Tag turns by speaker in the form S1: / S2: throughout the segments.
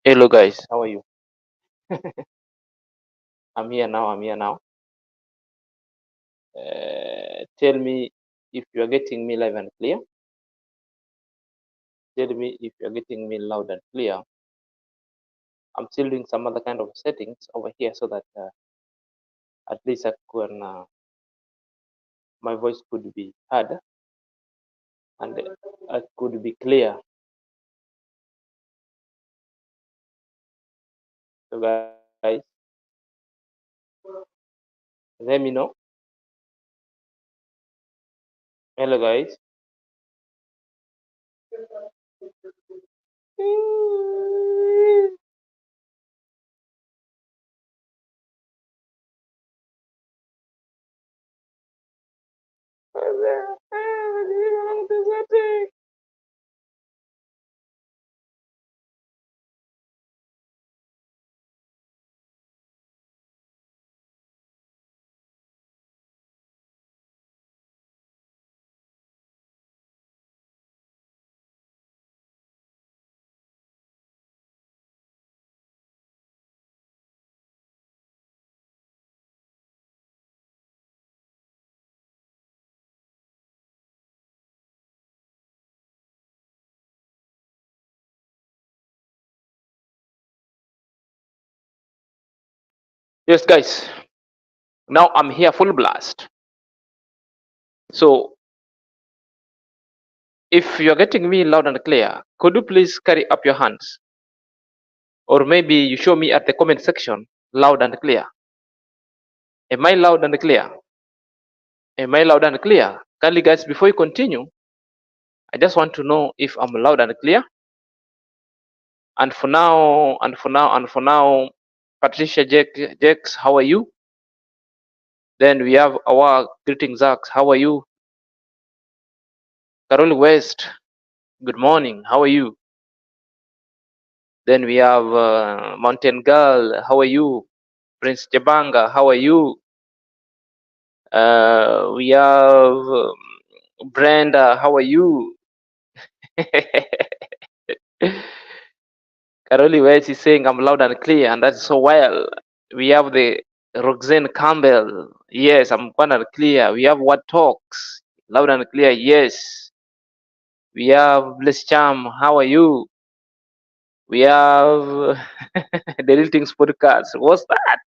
S1: Hello guys, how are you? I'm here now. I'm here now. Tell me if you are getting me live and clear. Tell me if you are getting me loud and clear. I'm still doing some other kind of settings over here so that at least my voice could be heard and I could be clear. So guys, let me know. Hello guys. Yes guys, now I'm here full blast. So if you're getting me loud and clear, could you please carry up your hands? Or maybe you show me at the comment section loud and clear. Am I loud and clear? Am I loud and clear? Kindly guys, before you continue, I just want to know if I'm loud and clear. And for now, Patricia Jakes, how are you? Then we have our greetings, Zax, how are you? Carol West, good morning, how are you? Then we have Mountain Girl, how are you? Prince Jabanga, how are you? We have Brenda, how are you? Caroli West is saying I'm loud and clear, and that's so well. We have the Roxanne Campbell. Yes, I'm loud and clear. We have What Talks, loud and clear. Yes. We have Bliss Charm. How are you? We have the Real Things podcast. What's that?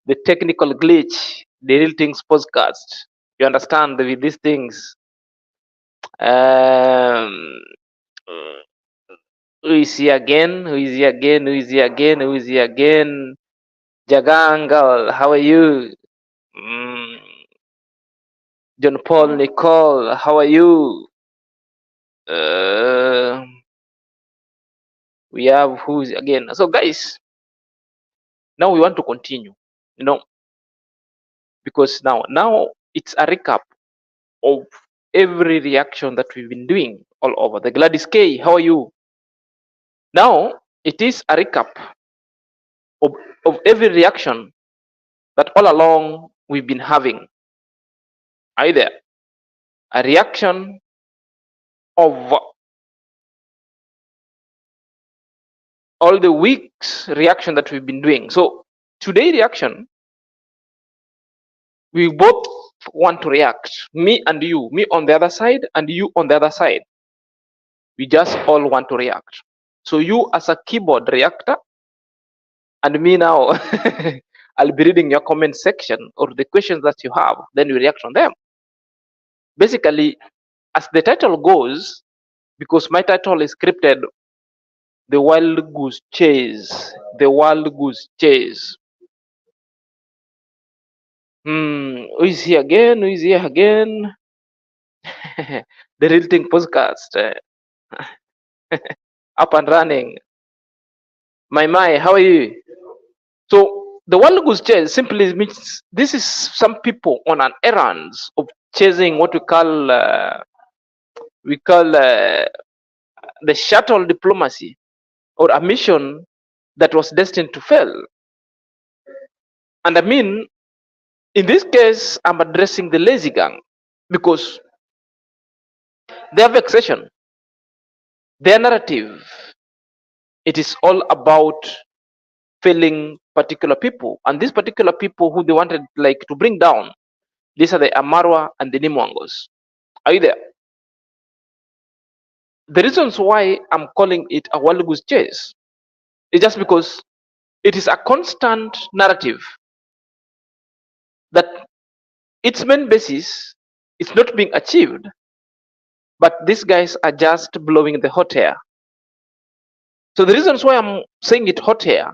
S1: The technical glitch. The Real Things podcast. You understand with these things. Um, who is he again? Who is he again? Who is he again? Who is he again? Jagangal, how are you? Mm, John Paul Nicole, how are you? Uh, we have who's again. So, guys, now we want to continue, because now it's a recap of every reaction that we've been doing all over. The Gladys K, how are you? Now it is a recap of, of every reaction that all along we've been having. Either a reaction of all the weeks reaction that we've been doing. So today reaction, we both want to react. Me and you, me on the other side and you on the other side. We just all want to react. So you as a keyboard reactor and me now, I'll be reading your comment section or the questions that you have, then you react on them. Basically, as the title goes, because my title is scripted, The Wild Goose Chase. The Wild Goose Chase. Who is here again? Who is here again? The Real Thing podcast. Up and running. My, how are you? So the Wild Goose Chase simply means this is some people on an errand of chasing what we call the shuttle diplomacy, or a mission that was destined to fail. And I mean, in this case, I'm addressing the lazy gang because their vexation, their narrative, It is all about failing particular people, and these particular people who they wanted like to bring down, these are the Amarwa and the Nimwangos. Are you there? The reasons why I'm calling it a wild goose chase is just because it is a constant narrative that its main basis is not being achieved, but these guys are just blowing the hot air. So the reasons why I'm saying it hot air,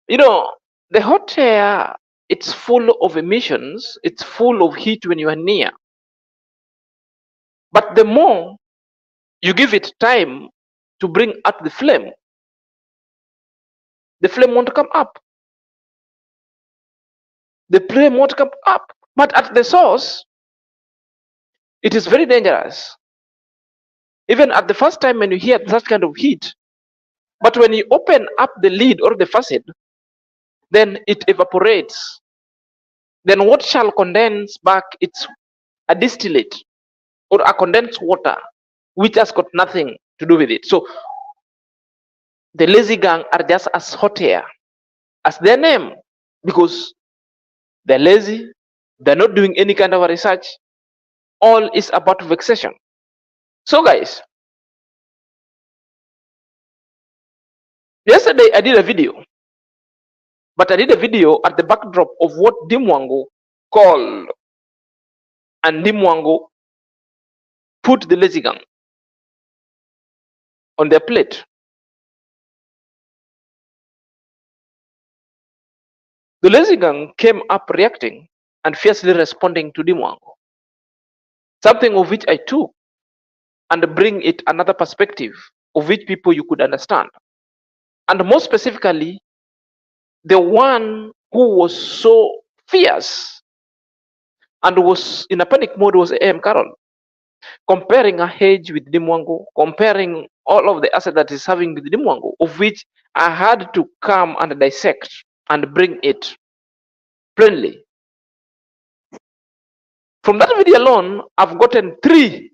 S1: the hot air, it's full of emissions, it's full of heat when you are near. But the more you give it time to bring out the flame won't come up. The flame won't come up. But at the source, it is very dangerous. Even at the first time when you hear that kind of heat, but when you open up the lid or the faucet, then it evaporates. Then what shall condense back? It's a distillate or a condensed water, which has got nothing to do with it. So the lazy gang are just as hot air as their name, because they're lazy, they're not doing any kind of research. All is about vexation. So guys, yesterday I did a video, but I did a video at the backdrop of what Dimwango called, and Dimwango put the lazy gang on their plate. The lazy gang came up reacting and fiercely responding to Dimwango, something of which I took and bring it another perspective of which people you could understand. And more specifically, the one who was so fierce and was in a panic mode was A.M. Carroll, comparing her age with Dimwango, comparing all of the assets that is having with Dimwango, of which I had to come and dissect and bring it plainly. From that video alone, I've gotten three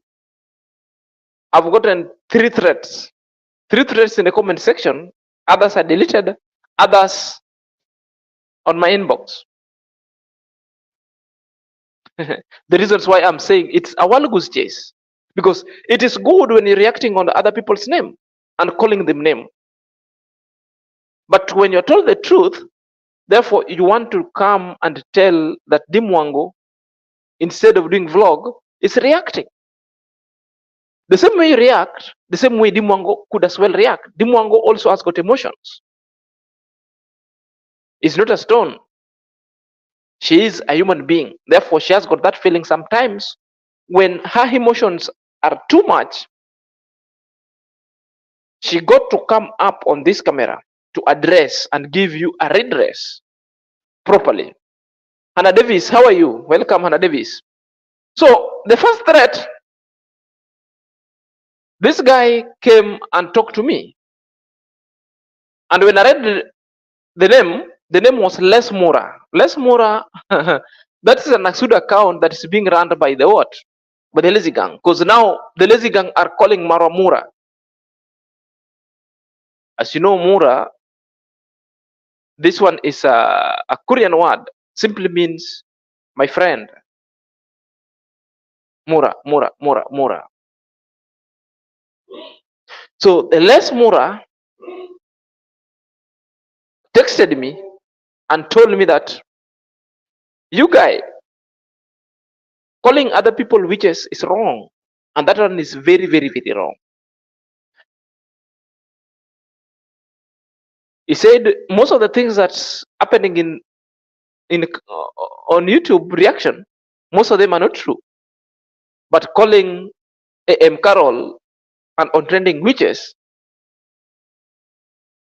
S1: threats. 3 threats in the comment section. Others are deleted, others on my inbox. The reasons why I'm saying it's a wild goose chase, because it is good when you're reacting on other people's name and calling them name. But when you're told the truth, therefore you want to come and tell that Dimwango, instead of doing vlog, is reacting. The same way you react, the same way Dimwango could as well react. Dimwango also has got emotions. It's not a stone. She is a human being. Therefore, she has got that feeling sometimes when her emotions are too much. She got to come up on this camera to address and give you a redress properly. Hannah Davis, how are you? Welcome, Hannah Davis. So the first threat, this guy came and talked to me. And when I read the name was Les Mora. Les Mora, that is an Axuda account that is being run by the what? By the lazy gang. Because now the lazy gang are calling Marwa Mura. As you know, Mura, this one is a Korean word, simply means my friend. Mura, Mura, Mura, Mura. So the Les Mura texted me and told me that you guy calling other people witches is wrong, and that one is very, very, very wrong. He said most of the things that's happening on YouTube reaction, most of them are not true. But calling A.M. Carroll and on trending witches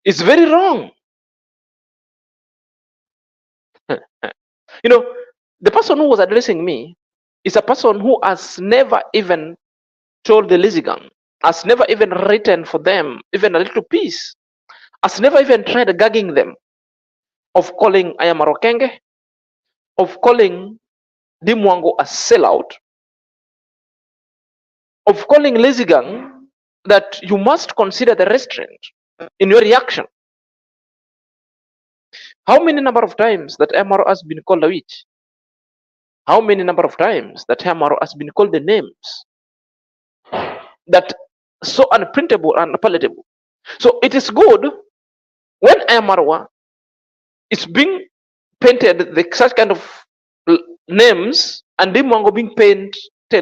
S1: is very wrong. The person who was addressing me is a person who has never even told the lazy gang, has never even written for them even a little piece, has never even tried gagging them, of calling Ayamarokenge, of calling Dimwango a sellout, of calling lazy gang that you must consider the restraint. in your reaction? How many number of times that Amaro has been called a witch? How many number of times that Amaro has been called the names that so unprintable and unpalatable? So it is good when Amaro is being painted the such kind of names, and Dimongo being painted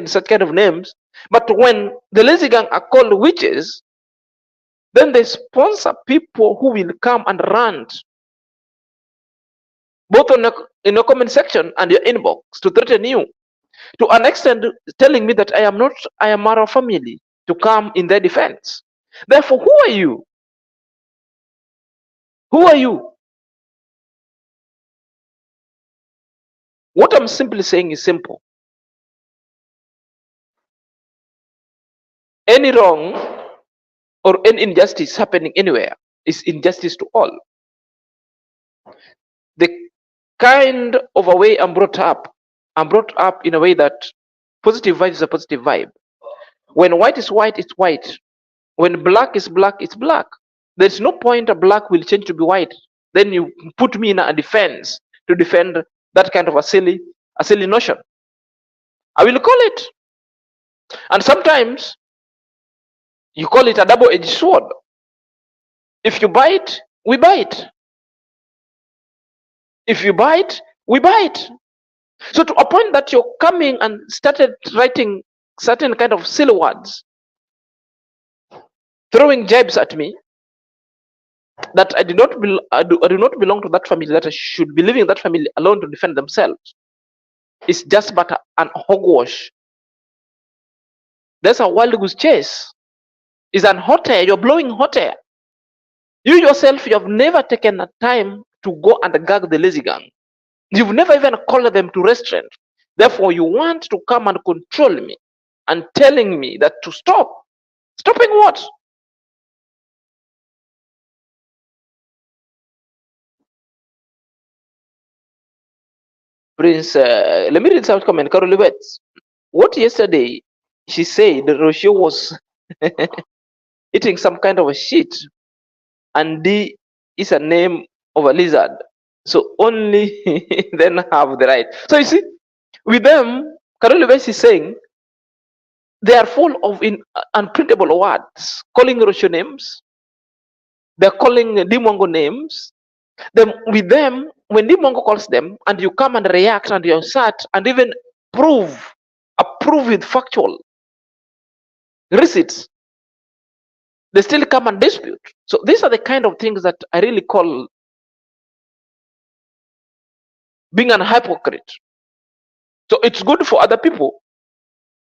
S1: such kind of names. But when the lazy gang are called witches, then they sponsor people who will come and rant both on in your comment section and your inbox to threaten you, to an extent telling me that I am our family, to come in their defense. Therefore, who are you? Who are you? What I'm simply saying is simple. Any wrong or any injustice happening anywhere is injustice to all. The kind of a way I'm brought up in a way that positive vibe is a positive vibe. When white is white, it's white. When black is black, it's black. There's no point a black will change to be white. Then you put me in a defense to defend that kind of a silly notion. I will call it. And sometimes you call it a double-edged sword. If you bite, we bite. If you bite, we bite. So to a point that you're coming and started writing certain kind of silly words, throwing jabs at me, that I do not belong to that family, that I should be leaving that family alone to defend themselves. It's just but an hogwash. There's a wild goose chase. It's an hot air. You're blowing hot air. You yourself, you have never taken a time to go and gag the lazy gang. You've never even called them to restraint. Therefore, you want to come and control me and telling me that to stop. Stopping what? Prince, let me read some comment. Carol Libets. What yesterday she said that Rocio was eating some kind of a shit, and D is a name of a lizard. So only then have the right. So you see, with them, Carol Libets is saying they are full of unprintable words, calling Rocio names. They're calling Dimongo names. Then with them, when Dimongo calls them, and you come and react and you assert and even approve with factual receipts, they still come and dispute. So these are the kind of things that I really call being an hypocrite. So it's good for other people,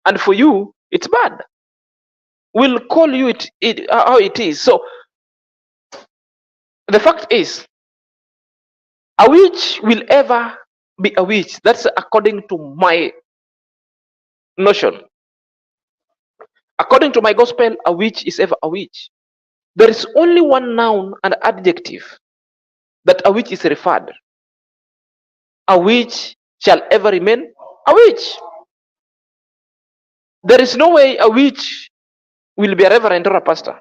S1: and for you, it's bad. We'll call you it how it is. So the fact is, a witch will ever be a witch. That's according to my notion. According to my gospel, a witch is ever a witch. There is only one noun and adjective that a witch is referred. A witch shall ever remain a witch. There is no way a witch will be a reverend or a pastor.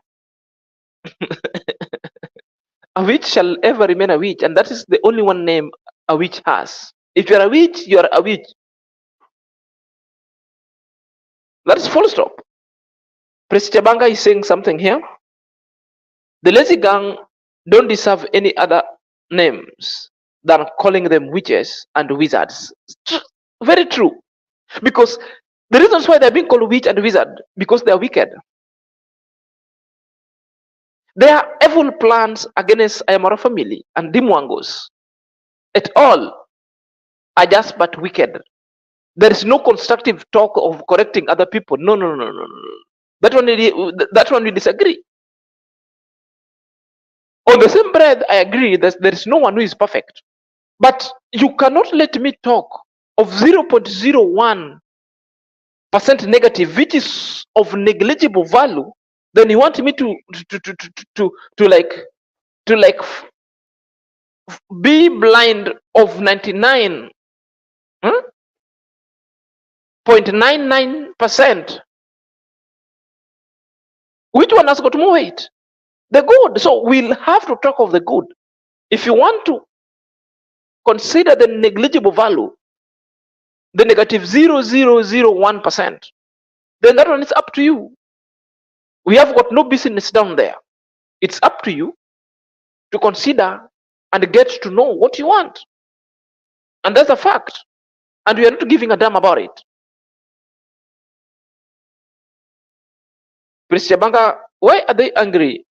S1: A witch shall ever remain a witch, and that is the only one name a witch has. If you're a witch, you're a witch. That is full stop. President Banga is saying something here. The lazy gang don't deserve any other names than calling them witches and wizards. Very true. Because the reasons why they're being called witch and wizard, because they are wicked. Their evil plans against Ayamara family and Dimwangos at all are just but wicked. There is no constructive talk of correcting other people. No. That one we disagree. On the same breath, I agree that there is no one who is perfect. But you cannot let me talk of 0.01% negative, which is of negligible value. Then you want me to be blind of 99.99%. Which one has got more weight? The good. So we'll have to talk of the good. If you want to consider the negligible value, the negative 0.0001%, then that one is up to you. We have got no business down there. It's up to you to consider and get to know what you want. And that's a fact. And we are not giving a damn about it. Mr. Banga, why are they angry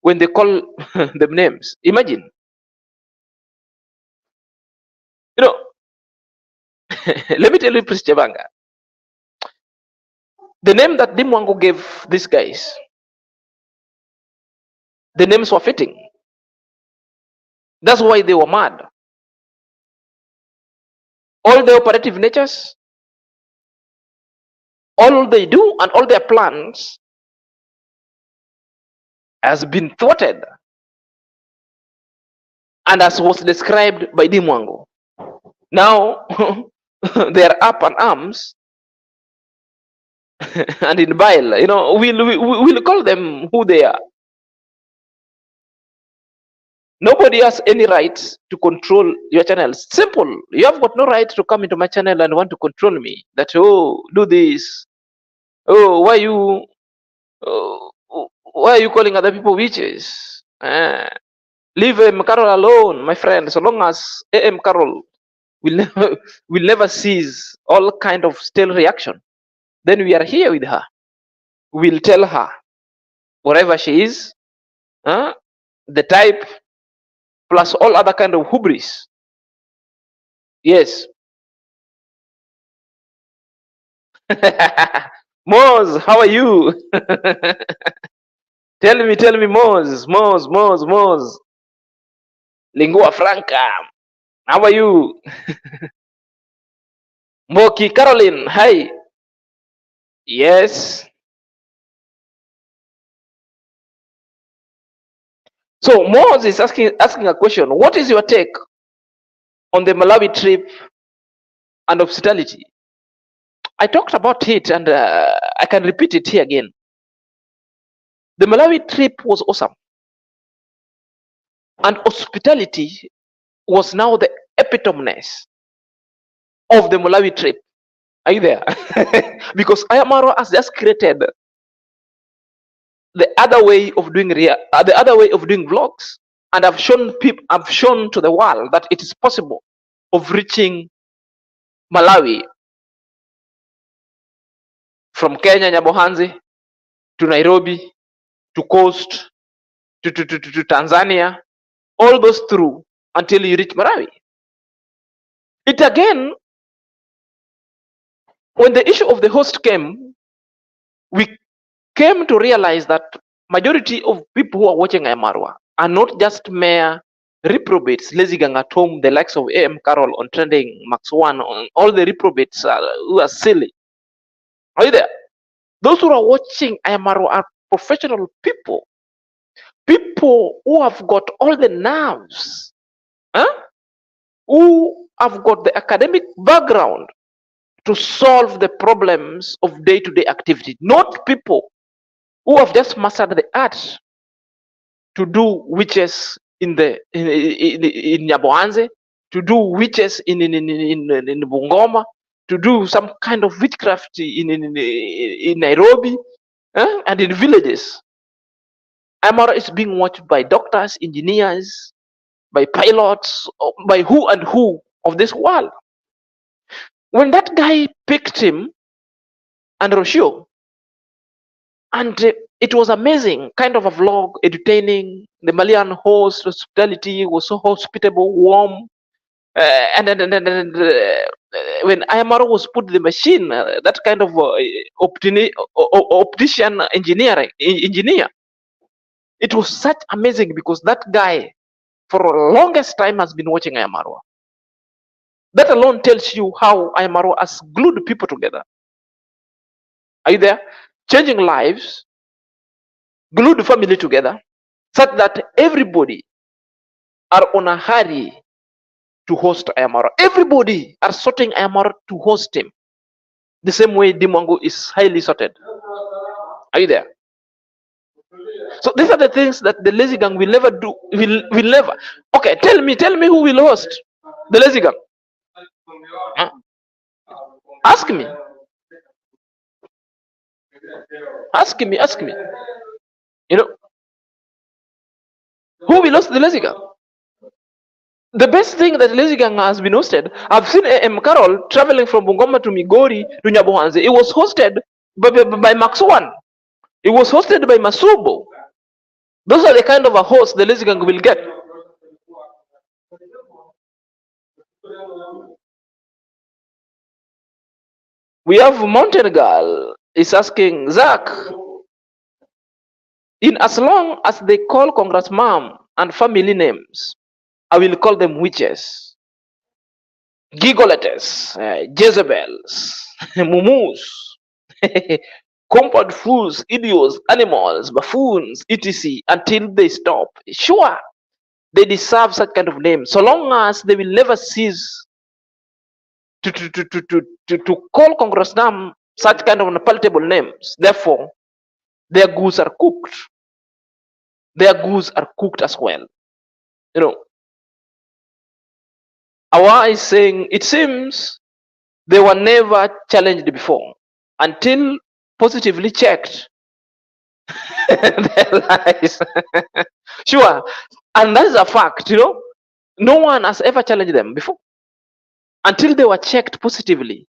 S1: when they call them names? Imagine. You know, let me tell you, Mr. Banga, the name that Dimwango gave these guys, the names were fitting. That's why they were mad. All the operative natures, all they do and all their plans has been thwarted. And as was described by Dimwango. Now they are up in arms and in bile. You know, we'll call them who they are. Nobody has any right to control your channel. Simple. You have got no right to come into my channel and want to control me. That, oh, do this. Oh, why are you calling other people witches? Leave Carol alone, my friend. So long as Carol will never cease all kind of stale reaction, then we are here with her. We'll tell her wherever she is, the type plus all other kind of hubris. Yes. Moz, how are you? Tell me, Moz. Lingua franca. How are you? Moki Caroline, hi. Yes. So Moz is asking a question. What is your take on the Malawi trip and hospitality? I talked about it and I can repeat it here again. The Malawi trip was awesome. And hospitality was now the epitome of the Malawi trip. Are you there? Because Ayamaro has just created the other way of doing vlogs, and I've shown to the world that it is possible of reaching Malawi from Kenya, Nyabohanzi, to Nairobi, to Coast, to Tanzania, all those through until you reach Malawi. It again, when the issue of the host came, we came to realize that majority of people who are watching Marwa are not just mere reprobates, lazy gang at home, the likes of AM Carol on trending, Max One, on all the reprobates who are silly. Are you there? Those who are watching Marwa are professional people, people who have got all the nerves, who have got the academic background to solve the problems of day-to-day activity, not people who have just mastered the art to do witches in Nyabohanze, to do witches in Bungoma, to do some kind of witchcraft in Nairobi, and in villages. Amara is being watched by doctors, engineers, by pilots, by who and who of this world. When that guy picked him and Roshio, and it was amazing, kind of a vlog, entertaining. The Malian host, hospitality was so hospitable, warm. And when Ayamaro was put the machine, that kind of optician engineer, it was such amazing because that guy, for the longest time, has been watching Ayamaro. That alone tells you how Ayamaro has glued people together. Are you there? Changing lives, glued the family together, such that everybody are on a hurry to host Ayamaro. Everybody are sorting Ayamaro to host him. The same way Dimwango is highly sorted. Are you there? So these are the things that the lazy gang will never do. Will never. Okay, tell me who will host the lazy gang? Huh? Ask me. Ask me. You know, who will host the lazy gang? The best thing that lazy gang has been hosted, I've seen M. Carroll traveling from Bungoma to Migori to Nyabohanze. It was hosted by Max One. It was hosted by Masubo. Those are the kind of a host the lazy gang will get. We have Mountain Girl is asking Zach, in as long as they call Congress mom and family names, I will call them witches, gigolettes, Jezebels, mumus, compound fools, idiots, animals, buffoons, etc. until they stop. Sure, they deserve such kind of names, so long as they will never cease to call Congress mom such kind of unpalatable names. Therefore, their goose are cooked. Their goose are cooked as well. You know, Awa is saying it seems they were never challenged before until positively checked their lies. Sure, and that is a fact. You know, no one has ever challenged them before until they were checked positively.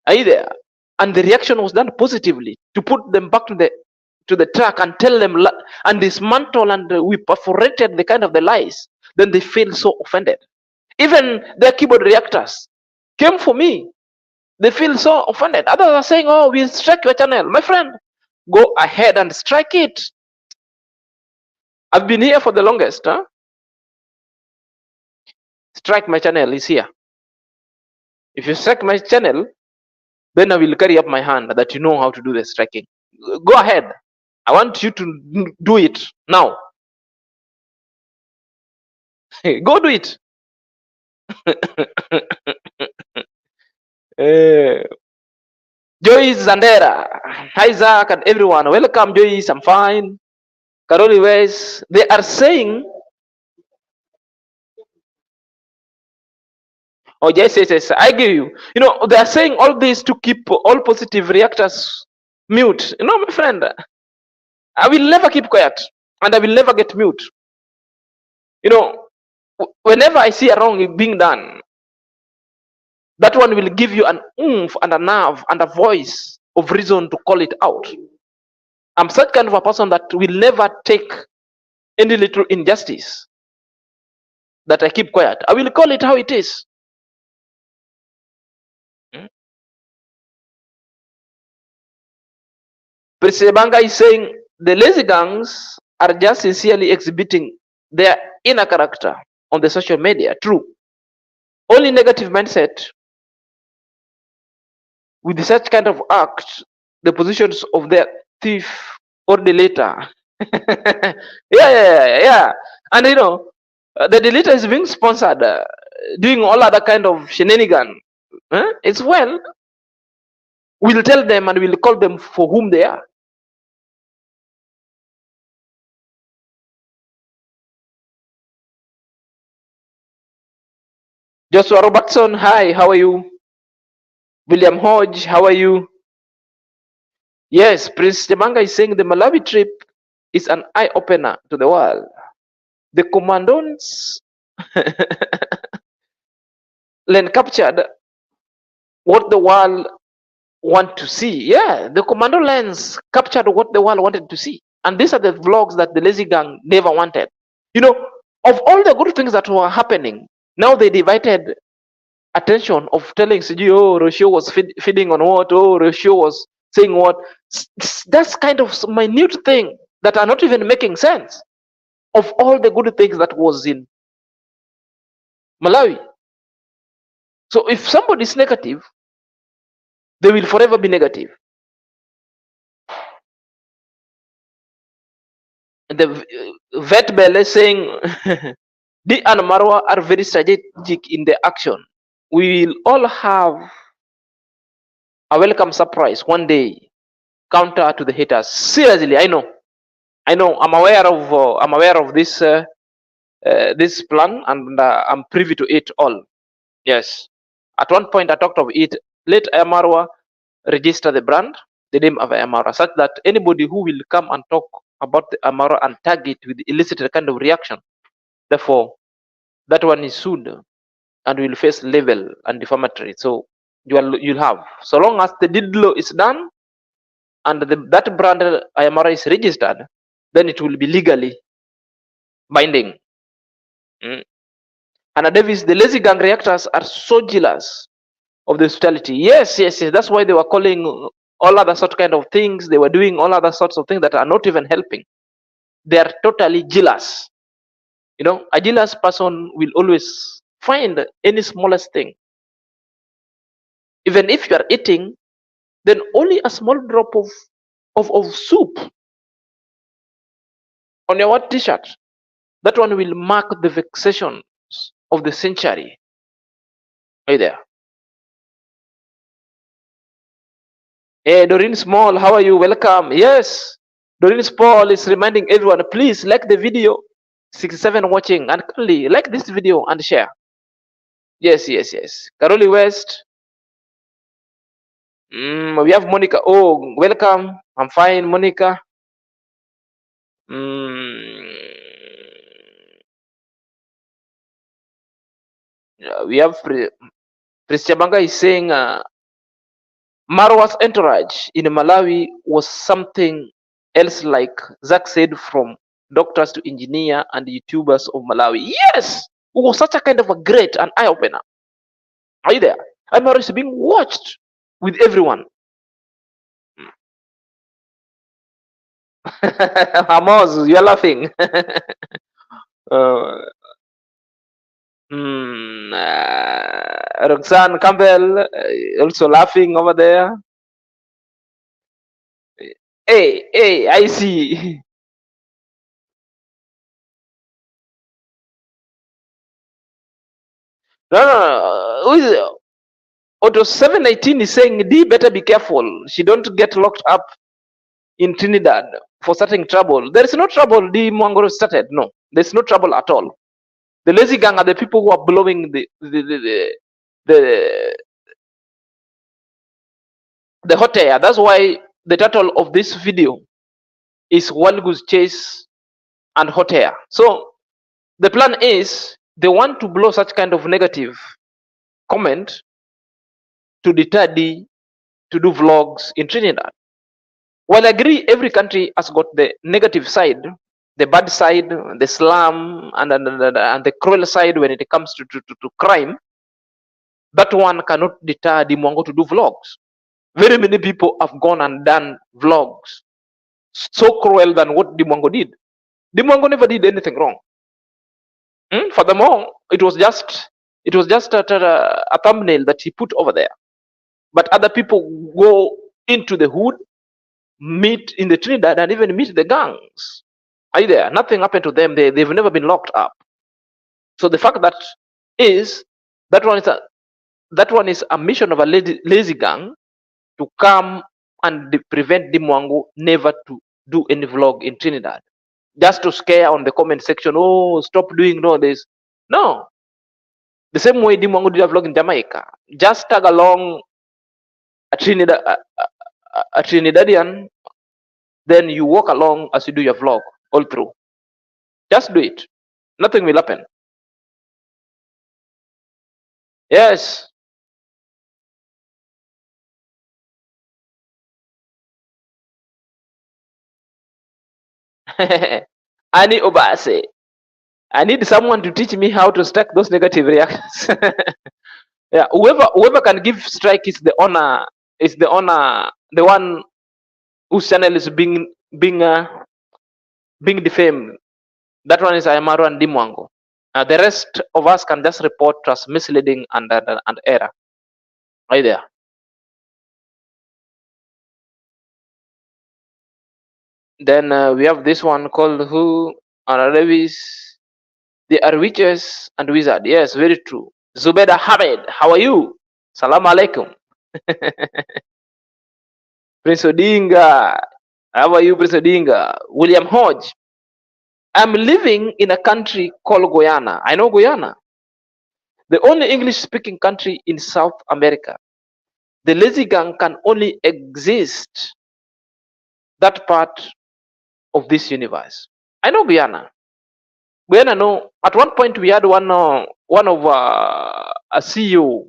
S1: Are you there? And the reaction was done positively to put them back to the track and tell them and dismantle, and we perforated the kind of the lies. Then they feel so offended. Even their keyboard reactors came for me. They feel so offended. Others are saying, oh, we'll strike your channel. My friend, go ahead and strike it. I've been here for the longest. Huh? Strike my channel is here. If you strike my channel, then I will carry up my hand that you know how to do the striking. Go ahead. I want you to do it now. Go do it. Joyce Zandera, hi Zach and everyone. Welcome, Joyce. I'm fine. Karoli West, they are saying, oh yes, I give you. You know, they are saying all this to keep all positive reactors mute. You know, my friend, I will never keep quiet and I will never get mute. You know, whenever I see a wrong being done, that one will give you an oomph and a nerve and a voice of reason to call it out. I'm such kind of a person that will never take any little injustice that I keep quiet. I will call it how it is. Prisebanga is saying the lazy gangs are just sincerely exhibiting their inner character on the social media. True. Only negative mindset with such kind of act, the positions of the thief or deleter. yeah. And you know, the deleter is being sponsored, doing all other kind of shenanigan. It's well. We'll tell them and we'll call them for whom they are. Joshua Robertson, hi, how are you? William Hodge, how are you? Yes, Prince Demanga is saying the Malawi trip is an eye-opener to the world. The commandants then captured what the world want to see. Yeah, the commando lens captured what the world wanted to see. And these are the vlogs that the lazy gang never wanted. You know, of all the good things that were happening, now they divided attention of telling CG, oh, Rocio was feeding on what, oh, Rocio was saying what. That's kind of minute thing that are not even making sense of all the good things that was in Malawi. So if somebody is negative, they will forever be negative. The vet bell is saying, D and Marwa are very strategic in the action. We will all have a welcome surprise one day, counter to the haters. Seriously, I know. I know I'm aware of this plan, and I'm privy to it all. Yes. At one point, I talked of it. Let Amarwa register the brand, the name of Amarwa, such that anybody who will come and talk about the Amarwa and tag it with illicit kind of reaction, therefore, that one is sued and will face libel and defamatory. So you'll have, so long as the deed law is done and that brand Amarwa is registered, then it will be legally binding. And Davis, the lazy gang reactors are so jealous of the hospitality. Yes, yes, yes. That's why they were calling all other sort kind of things. They were doing all other sorts of things that are not even helping. They are totally jealous. You know, a jealous person will always find any smallest thing. Even if you are eating, then only a small drop of soup on your white t-shirt, that one will mark the vexations of the century. Right there. Hey, Doreen Small, how are you? Welcome. Yes, Doreen Small is reminding everyone, please like the video. 67 watching, and kindly like this video and share. Yes, yes, yes. Caroli West. We have Monica. Oh, welcome. I'm fine, Monica. We have Priscabanga is saying Marwa's entourage in Malawi was something else, like Zach said, from doctors to engineer and YouTubers of Malawi. Yes, it was such a kind of a great and eye opener. Are you there? Marwa is being watched with everyone. Amos, you're laughing. Roxanne Campbell also laughing over there. Hey, I see. No. Who is it? Auto 718 is saying D better be careful. She don't get locked up in Trinidad for starting trouble. There is no trouble D Mwangoro started. No, there's no trouble at all. The lazy gang are the people who are blowing the hot air. That's why the title of this video is One Goose Chase and Hot Air. So the plan is they want to blow such kind of negative comment to deter D to do vlogs in Trinidad. While I agree every country has got the negative side, the bad side, the slum, and the cruel side when it comes to crime, that one cannot deter D Mwango to do vlogs. Very many people have gone and done vlogs so cruel than what D Mwango did. D Mwango never did anything wrong. Furthermore, it was just a thumbnail that he put over there. But other people go into the hood, meet in the Trinidad, and even meet the gangs. Are you there? Nothing happened to them. They've never been locked up. So the fact that one is a mission of a lazy gang to come and prevent Dimwango never to do any vlog in Trinidad, just to scare on the comment section. Oh, stop doing all this. No, the same way Dimwango did a vlog in Jamaica. Just tag along a Trinidadian, then you walk along as you do your vlog all through. Just do it. Nothing will happen. Yes. Ani Obase. I need someone to teach me how to stack those negative reactions. Yeah, whoever can give strike is the owner, the one whose channel is being defamed. That one is Ayamaru and Dimwango. The rest of us can just report as misleading and error. Right there. Then we have this one called Who are Levis. They are witches and wizards. Yes, very true. Zubeda Hamid, how are you? Salam alaikum. Prince Odinga, How are you, President William Hodge? I'm living in a country called Guyana. I know Guyana, the only English-speaking country in South America. The lazy gang can only exist that part of this universe. I know Guyana. Guyana, no. At one point, we had one of a CEO,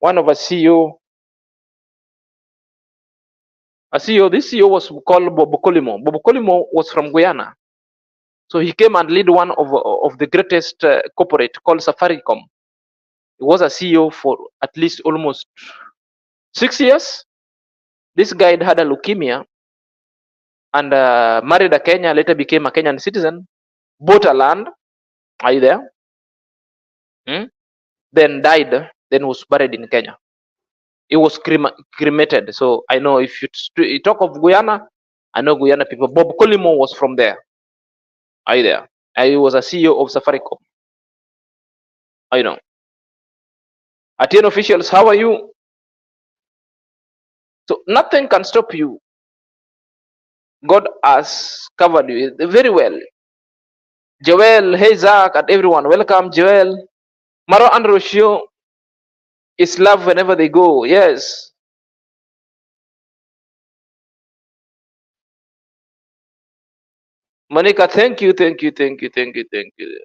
S1: one of a CEO, a CEO. This CEO was called Bobo Colimo. Bobo Colimo was from Guyana, so he came and lead one of the greatest corporate called Safaricom. He was a CEO for at least almost 6 years. This guy had a leukemia and married a Kenya, later became a Kenyan citizen, bought a land. Are you there? Then died, then was buried in Kenya. It was cremated. So I know if you talk of Guyana, I know Guyana people. Bob Colimo was from there. Are you there? He was a CEO of Safaricom. I know. Atieno officials, how are you? So nothing can stop you. God has covered you very well. Joel, hey Zach, and everyone, welcome, Joel. Maro and Roshio is love whenever they go. Yes. Monica, thank you, thank you, thank you, thank you, thank you.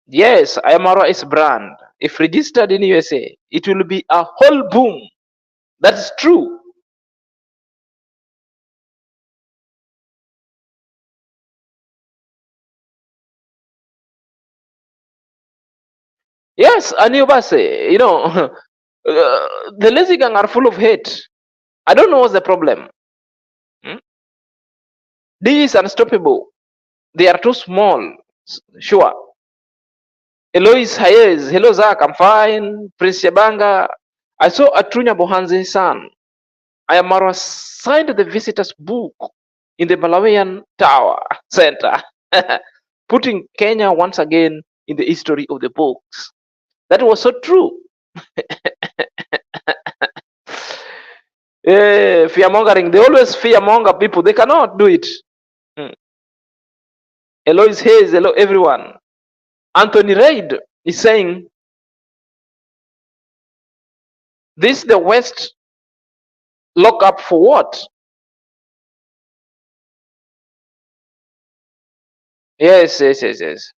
S1: Yes, Ayamaro is brand. If registered in USA, it will be a whole boom. That's true. Yes, Aniobase, the lazy gang are full of hate. I don't know what's the problem. This is unstoppable. They are too small. Sure. Eloise Hayes, hello Zach, I'm fine. Prince Yabanga, I saw Atunya Bohanze's son. Ayamaro signed the visitors book in the Malawian Tower Center, putting Kenya once again in the history of the books. That was so true. Fear mongering, they always fear monger people. They cannot do it. Eloise Hayes, hello everyone. Anthony Reid is saying, this the West lock up for what? Yes. Yes.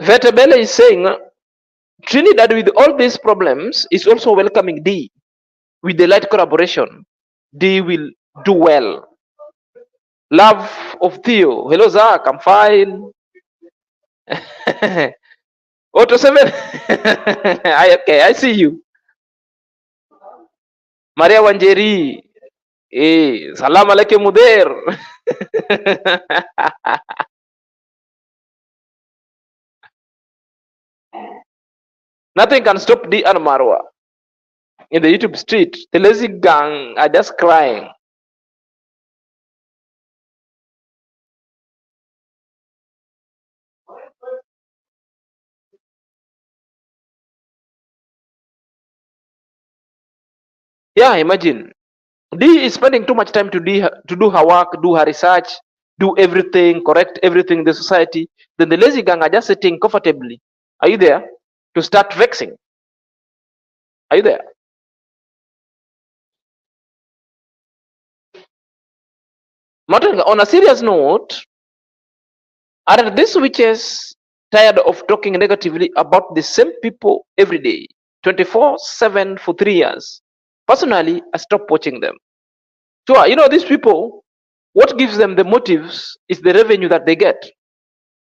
S1: Vetabella is saying, Trinidad with all these problems is also welcoming D. With the light collaboration, D will do well. Love of Theo. Hello Zach, I'm fine. Auto 7. Okay, I see you. Maria Wanjeri. Salam alaikum Muder. Nothing can stop D and Marwa. In the YouTube street, the lazy gang are just crying. Yeah, imagine. D is spending too much time to do her work, do her research, do everything, correct everything in the society. Then the lazy gang are just sitting comfortably. Are you there? To start vexing. Are you there? Martin, on a serious note, are these witches tired of talking negatively about the same people every day, 24/7 for 3 years? Personally, I stopped watching them. So, these people, what gives them the motives is the revenue that they get.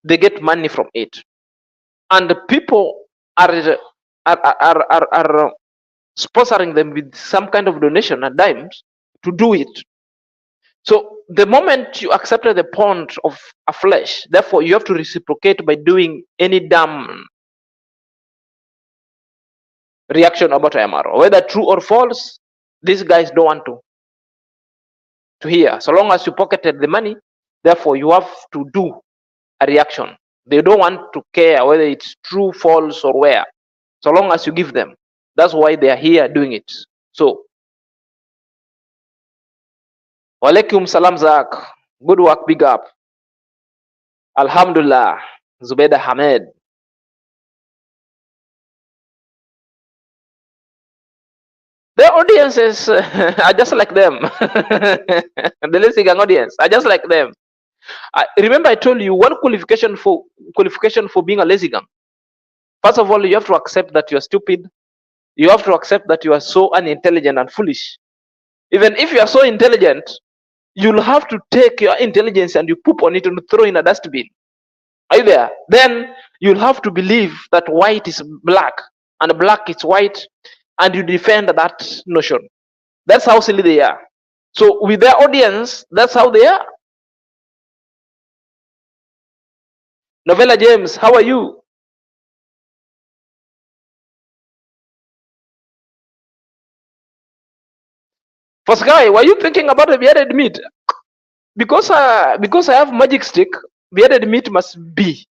S1: They get money from it. And the people are sponsoring them with some kind of donation at times to do it. So the moment you accepted the bond of a flesh, therefore you have to reciprocate by doing any damn reaction about MR, whether true or false. These guys don't want to hear. So long as you pocketed the money, therefore you have to do a reaction. They don't want to care whether it's true, false, or where. So long as you give them. That's why they are here doing it. So, walaikum salam Zak. Good work, big up. Alhamdulillah. Zubeda Hamed. The audiences are just like them. The listening audience are just like them. Remember, I told you one qualification for being a lazy gang. First of all, you have to accept that you are stupid. You have to accept that you are so unintelligent and foolish. Even if you are so intelligent, you'll have to take your intelligence and you poop on it and throw in a dustbin. Are you there? Then you'll have to believe that white is black and black is white, and you defend that notion. That's how silly they are. So with their audience, that's how they are. Novella James, how are you? First guy, were you thinking about the bearded meat? Because I have magic stick, bearded meat must be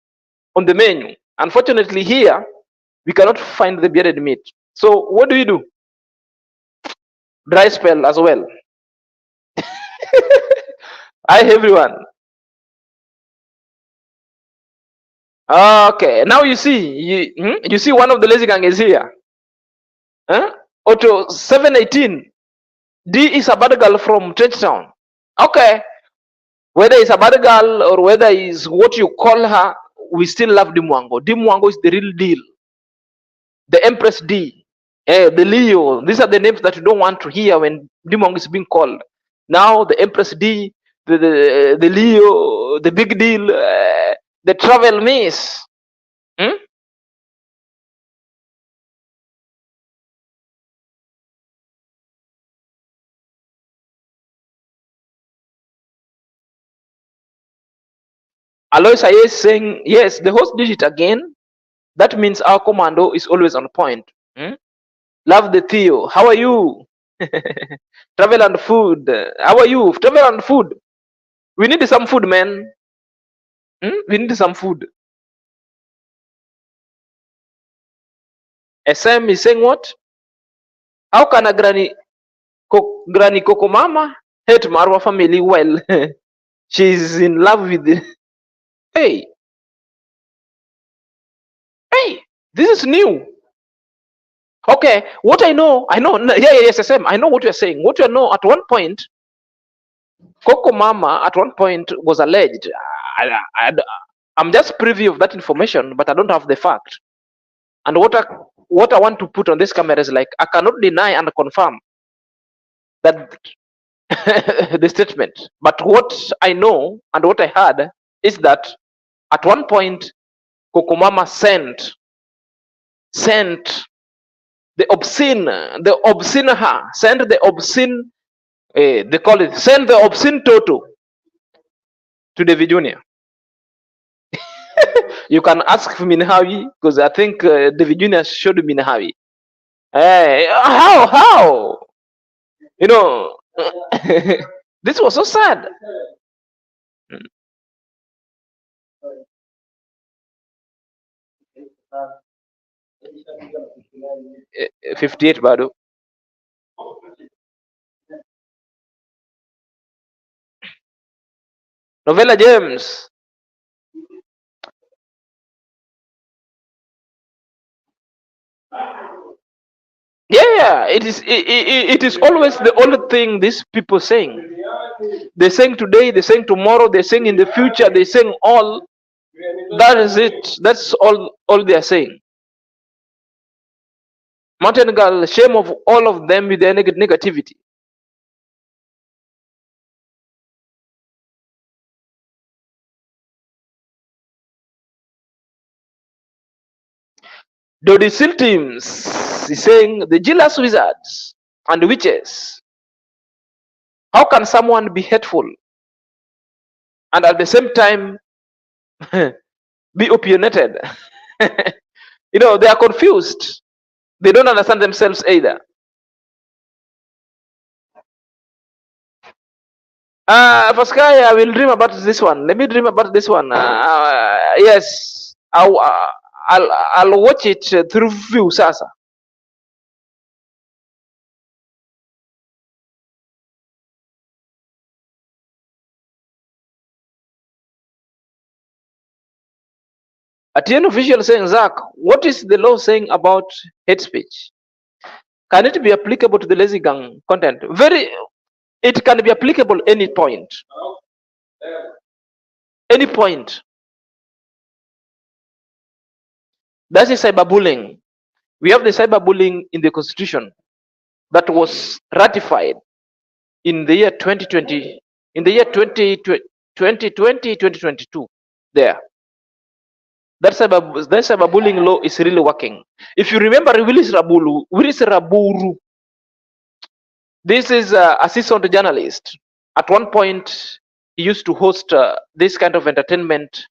S1: on the menu. Unfortunately, here we cannot find the bearded meat. So what do? Dry spell as well. Hi everyone. Okay, now you see, you see one of the lazy gang is here. Huh? Auto 718. D is a bad girl from Trenchtown. Okay, whether it's a bad girl or whether it's what you call her, we still love Dimwango. Dimwango is the real deal. The Empress D, the Leo. These are the names that you don't want to hear when Dimwango is being called. Now the Empress D, the Leo, the big deal, the travel miss. Alois is saying, yes, the host did it again. That means our commando is always on point. Love the Theo. How are you? Travel and food. How are you? Travel and food. We need some food, man. We need some food. SM is saying what? How can a granny Coco Mama hate Marwa family while she's in love with the... Hey, this is new. Okay, what I know, yes, SM, I know what you're saying. What you know, at one point, Coco Mama at one point was alleged. I'm just privy of that information, but I don't have the fact. And what I want to put on this camera is like, I cannot deny and confirm that the statement. But what I know and what I heard is that at one point, Coco Mama sent the obscene they call it, send the obscene Toto to David Jr. You can ask Minhawi, because I think David Jr. showed Minhawi. Hey, how? You know, this was so sad. 58 Bado. Novella James. Yeah, it is always the only thing these people saying. They sing today, they sing tomorrow, they sing in the future, they sing all. That is it. That's all they are saying. Mountain Girl, shame of all of them with their negativity. Dodi Seal Teams is saying the jealous wizards and witches How can someone be hateful and at the same time be opinionated? They are confused. They don't understand themselves either. Pascal, I will dream about this one. Let me dream about this one. Yes, I'll watch it through view, Sasa. At the end official saying, Zach, what is the law saying about hate speech? Can it be applicable to the lazy gang content? It can be applicable any point. Any point. That is cyberbullying. We have the cyberbullying in the constitution that was ratified in the year 2020, in the year 2022. There. That cyberbullying law is really working. If you remember Willis Raburu, this is a seasoned journalist. At one point, he used to host this kind of entertainment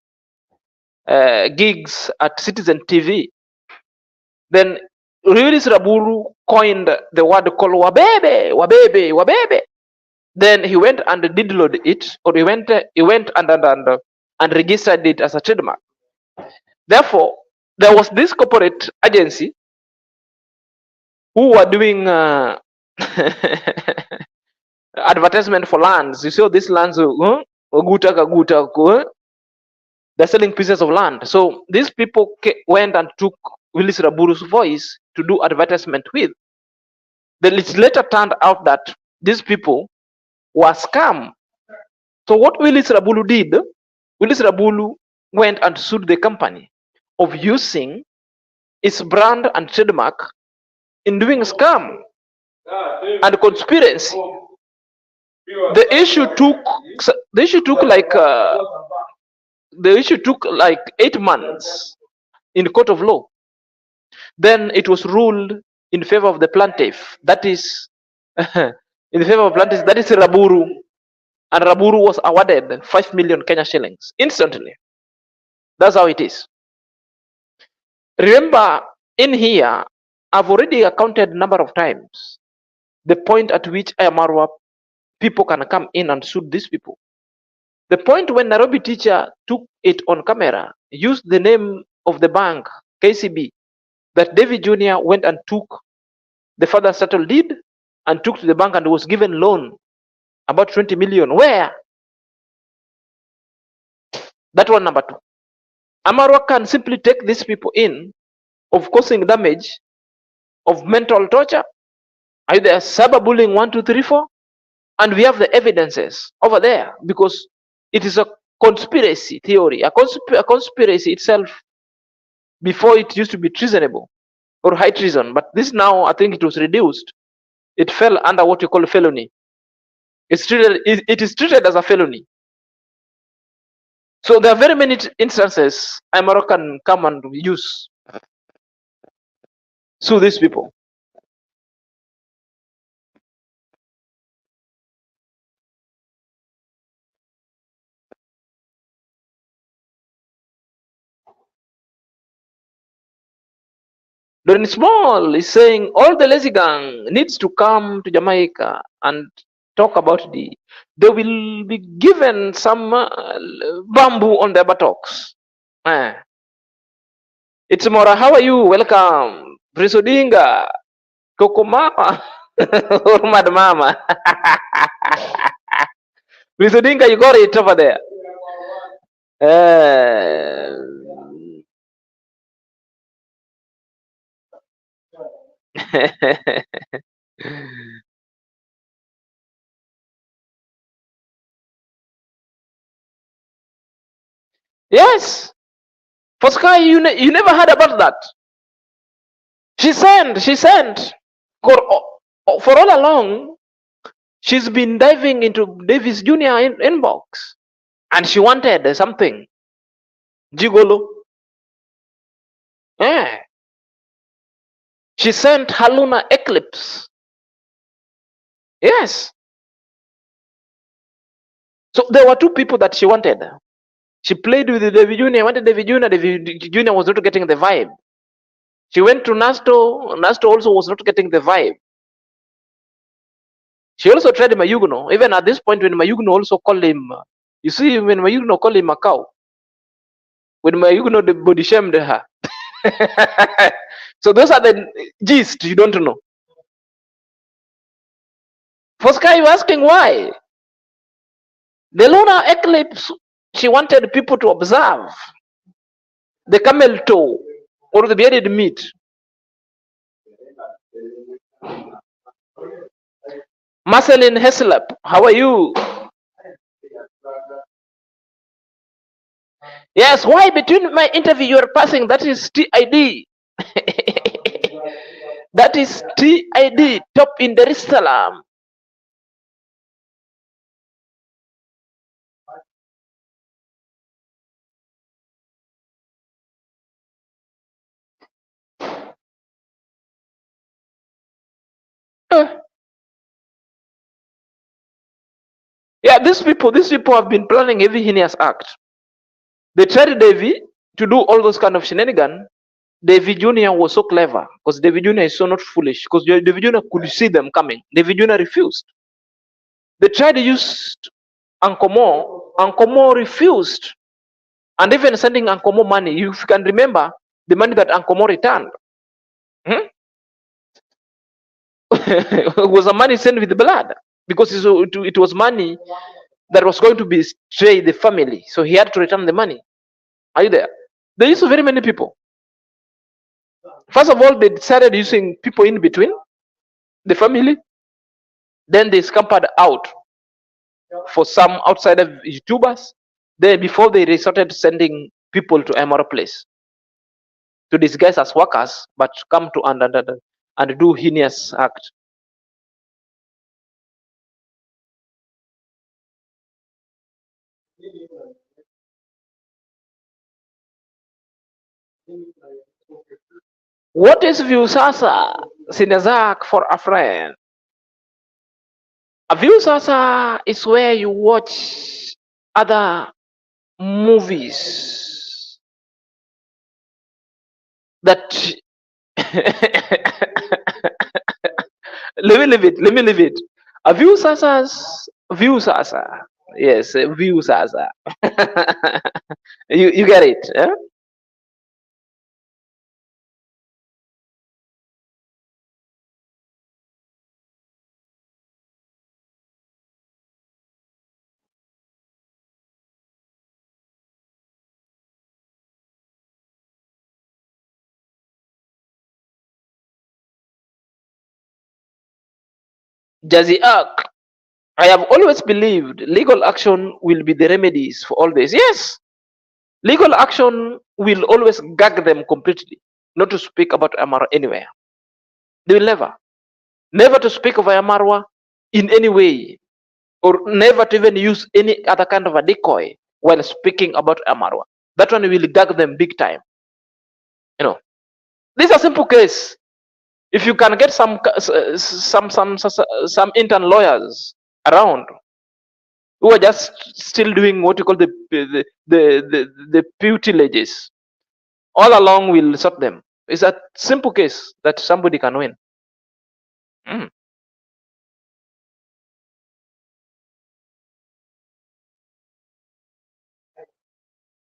S1: gigs at Citizen TV. Then Willis Raburu coined the word called wabebe, wabebe, wabebe. Then he went and did load it, or he went and registered it as a trademark. Therefore, there was this corporate agency who were doing advertisement for lands. You see these lands, they're selling pieces of land. So these people went and took Willis Raburu's voice to do advertisement with. Then it later turned out that these people were scam. So what Willis Rabulu did, Willis Rabulu went and sued the company of using its brand and trademark in doing scam and conspiracy. The issue took like 8 months in the court of law. Then it was ruled in favor of the plaintiff. That is in favor of plaintiff. That is Raburu, and Raburu was awarded 5 million Kenya shillings instantly. That's how it is. Remember, in here, I've already counted number of times the point at which Ayamarwa people can come in and sue these people. The point when Nairobi teacher took it on camera, used the name of the bank, KCB, that David Jr. went and took the father settled deed and took to the bank and was given loan about 20 million. Where? That one, number two. Amarwa can simply take these people in of causing damage, of mental torture, either cyberbullying 1, 2, 3, 4, and we have the evidences over there because it is a conspiracy theory. A conspiracy itself, before it used to be treasonable or high treason, but this now I think it was reduced. It fell under what you call felony. It is treated as a felony. So there are very many instances Amaro can come and use sue these people. Don Small is saying all the lazy gang needs to come to Jamaica and talk about they will be given some bamboo on their buttocks. It's Mora, how are you? Welcome. Brisodinga, Kokomama, or Mad Mama. Brisodinga, you got it over there. Yes. For Sky, you never heard about that. She sent. For all along, she's been diving into Davis Jr. inbox. And she wanted something. Gigolo. Yeah. She sent Haluna Eclipse. Yes. So there were two people that she wanted. She played with David Jr., wanted David Jr., David Jr. was not getting the vibe. She went to Nasto, Nasto also was not getting the vibe. She also tried Mayugno, even at this point when Mayugno also called him, you see, when Mayugno called him a cow, when Mayugno the body shamed her. So those are the gist you don't know. For Sky, you're asking why? The lunar eclipse, she wanted people to observe the camel toe or the bearded meat. Marceline Heslop, how are you? Yes, why between my interview you're passing? That is TID. That is TID, top in Dar es Salaam. Yeah, these people have been planning every heinous act. They tried Davy to do all those kind of shenanigans. David Jr. was so clever because David Jr. is so not foolish because David Jr. could see them coming. David Jr. refused. They tried to use Ankomo. Ankomo refused. And even sending Ankomo money, if you can remember the money that Ankomo returned, was a money sent with blood because it was money that was going to betray the family. So he had to return the money. Are you there? They used very many people. First of all, they decided using people in between the family. Then they scampered out for some outsider YouTubers. Then before they resorted sending people to Amara place to disguise as workers, but come to and do heinous act. What is Viusasa? Sinazak for a friend. A Viusasa is where you watch other movies that let me leave it. Let me leave it. A Viusasa. Yes, Viusasa. You get it. Eh? Jazzy Ark. I have always believed legal action will be the remedies for all this. Yes, legal action will always gag them completely, not to speak about Amara anywhere. They will never to speak of Amarwa in any way, or never to even use any other kind of a decoy while speaking about Amarwa. That one will gag them big time. You know, this is a simple case. If you can get some intern lawyers around who are just still doing what you call the putilages, all along will sort them. It's a simple case that somebody can win. Mm.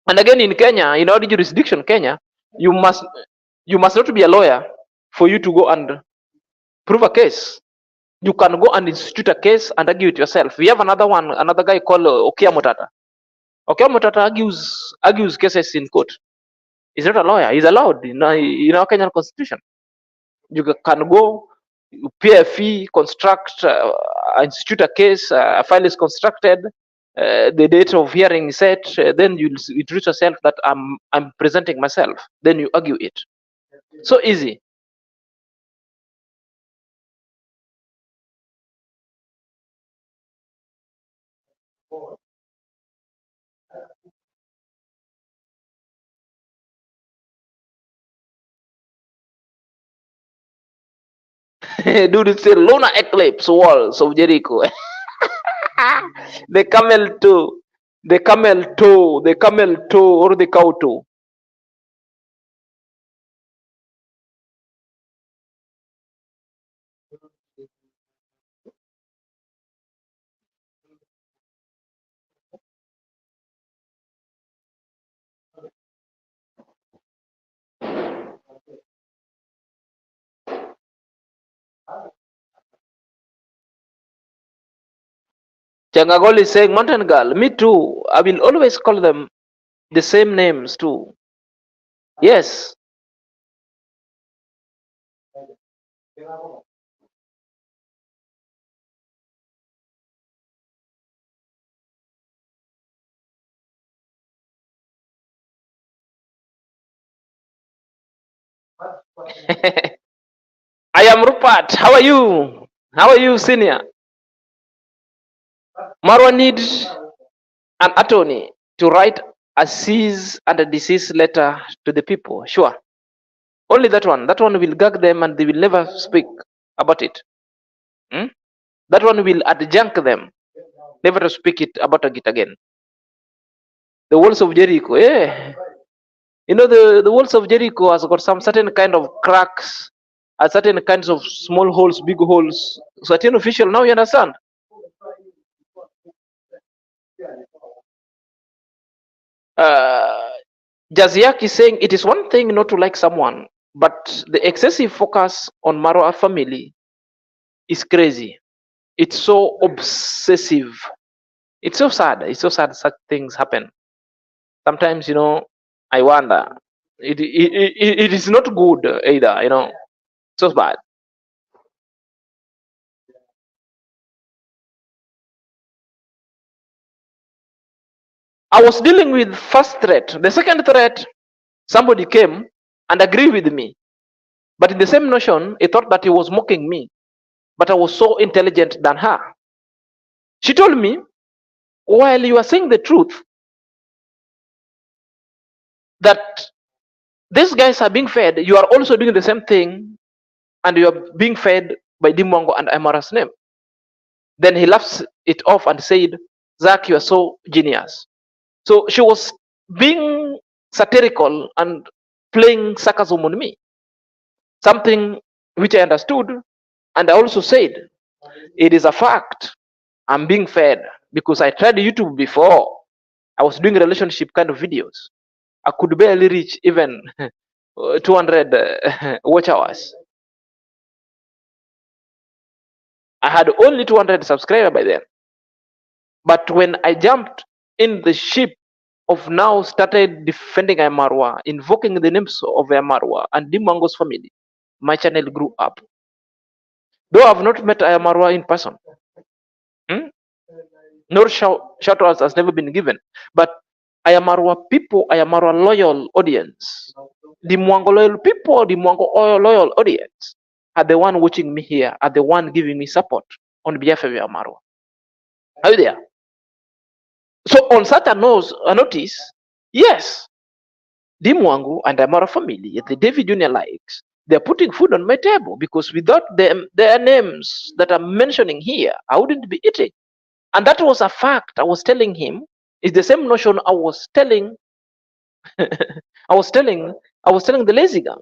S1: And again, in Kenya, in our jurisdiction, Kenya, you must not be a lawyer for you to go and prove a case. You can go and institute a case and argue it yourself. We have another guy called Okia Motata. Okia Motata argues cases in court. He's not a lawyer. He's allowed in our Kenyan constitution. You can go, you pay a fee, construct, institute a case, a file is constructed, the date of hearing is set, then you introduce yourself that I'm presenting myself. Then you argue it. So easy. Dude, it's a lunar eclipse walls of Jericho. The camel toe, the camel toe, the camel toe, or the cow toe. Changagol is saying, Mountain Girl, me too. I will always call them the same names too. Yes. I am Rupert. How are you? How are you, senior? Marwa needs an attorney to write a cease and a desist letter to the people. Sure. Only that one. That one will gag them and they will never speak about it. Hmm? That one will adjunct them, never to speak it about it again. The walls of Jericho, yeah. You know, the walls of Jericho has got some certain kind of cracks, a certain kinds of small holes, big holes. Certain official, now you understand? Jaziak is saying it is one thing not to like someone, but the excessive focus on Marwa family is crazy. It's so obsessive. It's so sad. It's so sad such things happen. Sometimes, I wonder. It is not good either, So bad. I was dealing with first threat. The second threat, somebody came and agreed with me. But in the same notion, he thought that he was mocking me. But I was so intelligent than her. She told me, while you are saying the truth, that these guys are being fed, you are also doing the same thing, and you are being fed by Dimongo and Amara's name. Then he laughs it off and said, Zach, you are so genius. So she was being satirical and playing sarcasm on me. Something which I understood, and I also said, it is a fact. I'm being fed because I tried YouTube before. I was doing relationship kind of videos. I could barely reach even 200 watch hours. I had only 200 subscribers by then. But when I jumped in the ship of now started defending Amarwa, invoking the names of Amarwa and Dimango's family, my channel grew up. Though I've not met Amarwa in person, nor shout outs has never been given, but Ayamarwa people, Ayamarwa loyal audience, the Mwango loyal people, the Mwango loyal audience are the one watching me here, are the one giving me support on behalf of Ayamarwa. Are you there? So on such a notice, yes, Dimwangu and Amara family, the David Junior likes, they're putting food on my table because without them, their names that I'm mentioning here, I wouldn't be eating. And that was a fact I was telling him. It's the same notion I was telling I was telling the lazy gang.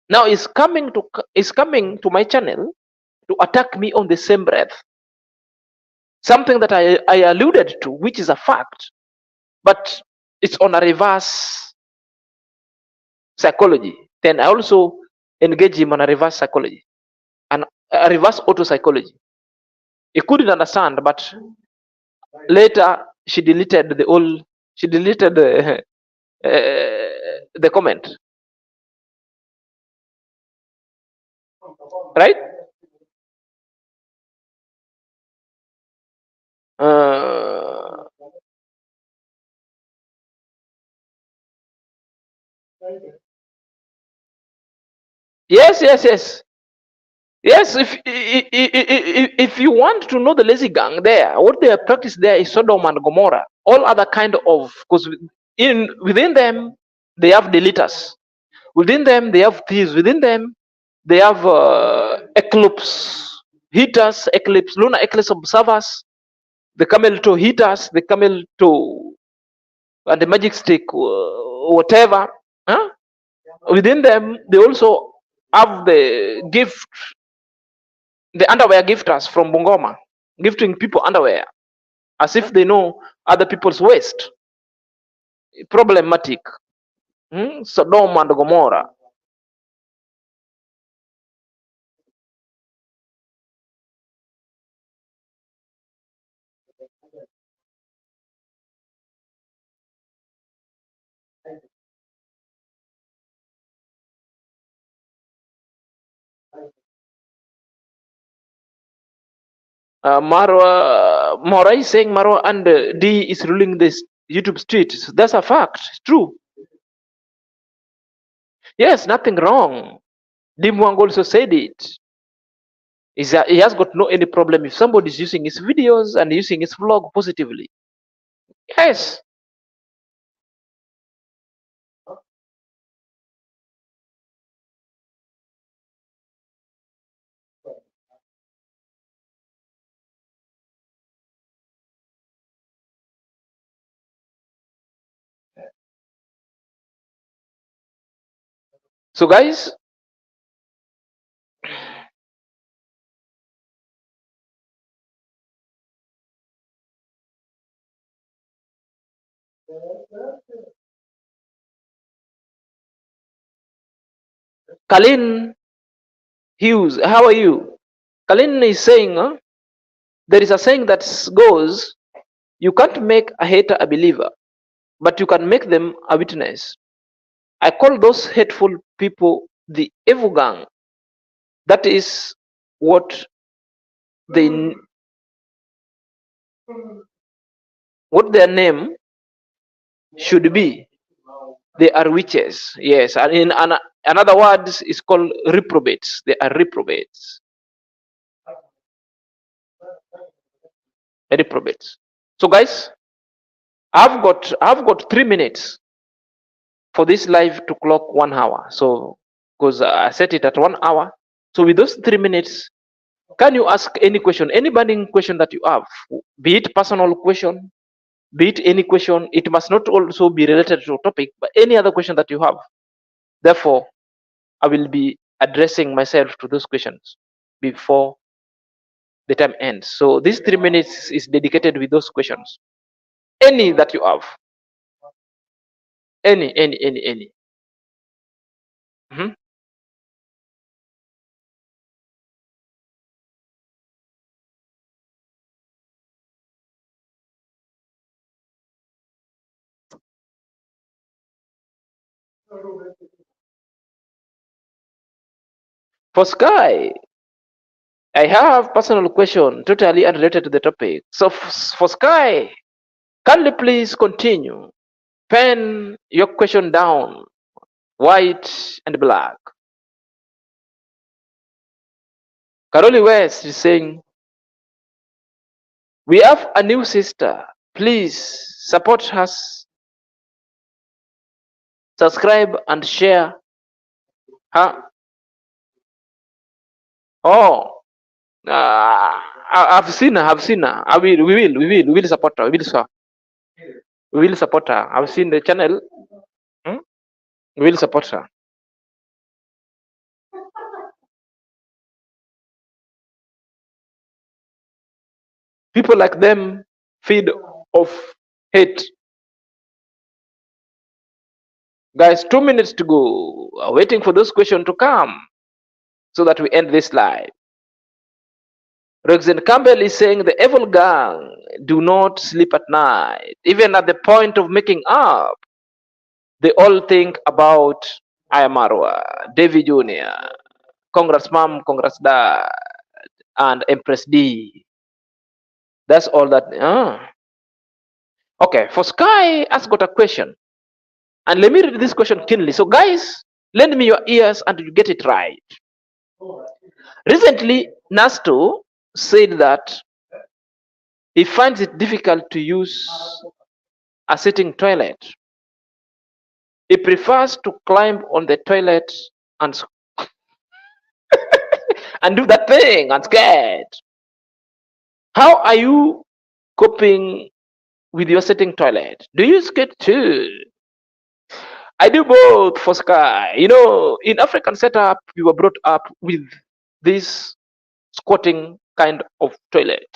S1: Now it's coming to my channel to attack me on the same breath. Something that I alluded to, which is a fact, but it's on a reverse psychology. Then I also engage him on a reverse psychology and a reverse auto psychology. He couldn't understand, but later she deleted the comment, right? Yes. Yes, if you want to know the lazy gang there, what they practice there is Sodom and Gomorrah. All other kind of, because within them they have deleters, within them they have thieves, within them they have eclipse hitters, eclipse lunar eclipse observers. the camel toe heaters, the camel toe and the magic stick, whatever. Huh? Within them, they also have the gift, the underwear gifters from Bungoma, gifting people underwear as if they know other people's waste. Problematic. Sodom and Gomorrah. Mora is saying Marwa and D is ruling this YouTube streets. That's a fact. It's true. Yes, nothing wrong. Dimwang also said it. He has got no any problem if somebody is using his videos and using his vlog positively. Yes. So guys, Kalin Hughes, how are you? Kalin is saying, there is a saying that goes, you can't make a hater a believer, but you can make them a witness. I call those hateful people the evil gang. That is what they, what their name should be. They are witches. Yes, and in another words is called reprobates. They are reprobates. Reprobates. So guys, I've got 3 minutes for this live to clock 1 hour. So because I set it at 1 hour. So with those 3 minutes, can you ask any question, any burning question that you have, be it personal question, be it any question. It must not also be related to a topic, but any other question that you have. Therefore, I will be addressing myself to those questions before the time ends. So these 3 minutes is dedicated with those questions. Any that you have. Any. Mhm. For Sky, I have personal question totally unrelated to the topic. So for Sky, can you please continue? Pen your question down, white and black. Caroli West is saying, we have a new sister. Please support us, subscribe and share her. Oh, I've seen her. I've seen her. We will support her. We will support her. I've seen the channel. We will support her. People like them feed off hate. Guys, 2 minutes to go. Waiting for those questions to come so that we end this live. Roxanne Campbell is saying the evil gang do not sleep at night. Even at the point of making up, they all think about Ayamarwa, David Jr., Congress Mom, Congress Dad, and Empress D. That's all that. Okay, for Sky has got a question. And let me read this question keenly. So, guys, lend me your ears and you get it right. Recently, Nasto said that he finds it difficult to use a sitting toilet. He prefers to climb on the toilet and and do that thing and scared. How are you coping with your sitting toilet? Do you squat too? I do both for Sky. In African setup, we were brought up with this squatting kind of toilet.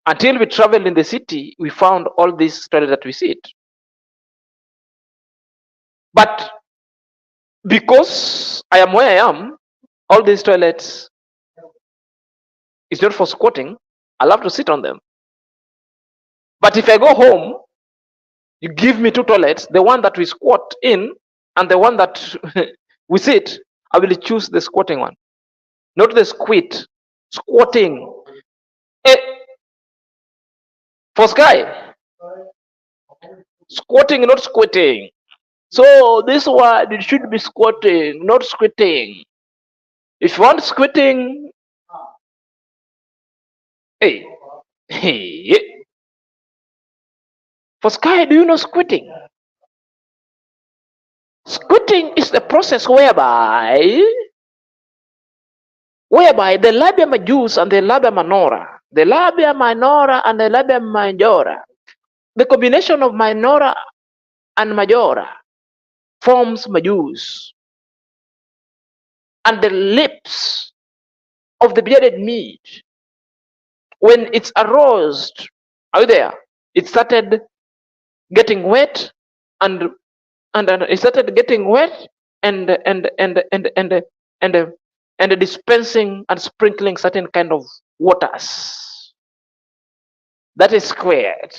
S1: Until we traveled in the city, we found all these toilets that we sit. But because I am where I am, all these toilets is not for squatting. I love to sit on them. But if I go home, you give me two toilets, the one that we squat in and the one that we sit, I will choose the squatting one, not the squatting. Eh, for Sky, squatting, not squatting. So this word, it should be squatting, not squatting. If you want squatting, hey, hey. For Sky, do you know squatting? Squatting is the process whereby the labia majus and the labia minora, and the labia majora, the combination of minora and majora forms majus, and the lips of the bearded meat, when it's aroused, are you there? It started getting wet, and it started getting wet, and dispensing and sprinkling certain kind of waters. That is squared.